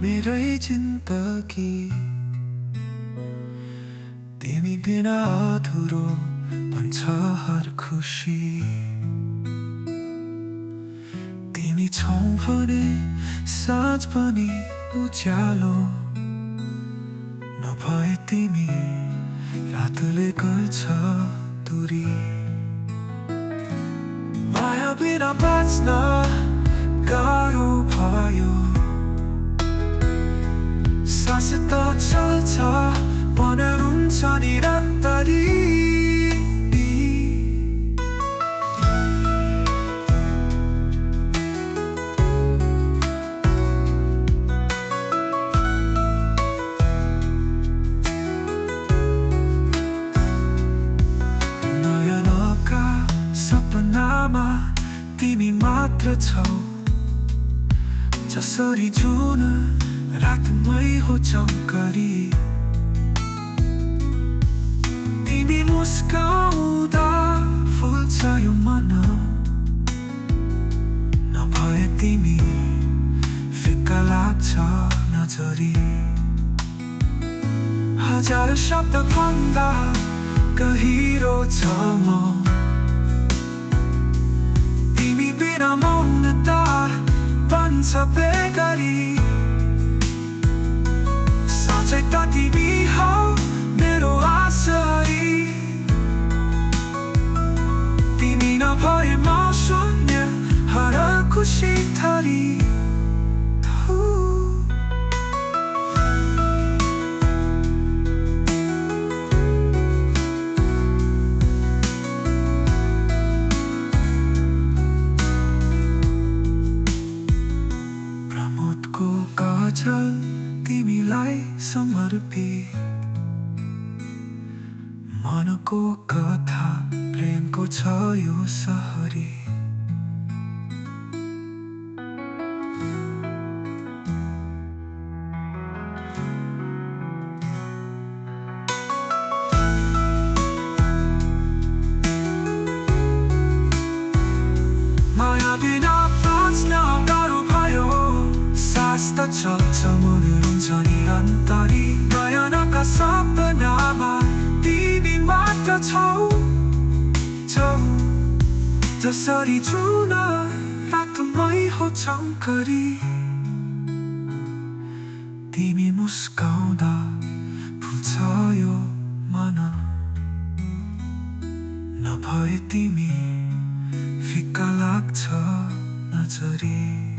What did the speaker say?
मेरै जिन्दगी तिमी बिना अधुरो भन्छ हर खुसी। तिमी छौ भने साँझ पनि उज्यालो, नभए तिमी रातले गर्छ दूरी। माया बिना बाँच्न गाह्रो भयो, सास त चल्छ मन रुन्छ निरन्तरी। नयनका सपनामा तिमी मात्र छौ, जसरी जुन रातमै हो चम्करी। तिमी मुस्काउँदा फुल्छ यो मन, नभए तिमी फिक्का लाग्छ नजरी। हजार शब्द भन्दा गहिरो छ म, तिमी बिना मौनता बन्छ बेगरी। साँच्चै त तिमी हौ मेरो आशरी, तिमी नभए म शून्य हर खुसी थरी। प्रमोदको गजल तिमीलाई समर्पित, मनको कथा प्रेमको छ यो सहरी। माया बिना बाँच्न गाह्रो भयो, सास त चल्छ मन रुन्छ निरन्तरी। नयनका सपनामा तिमी मात्र छौ, जसरी जुन रातमै हो चम्करी। तिमी मुस्काउँदा फुल्छ यो मन, नभए तिमी फिक्का लाग्छ नजरी।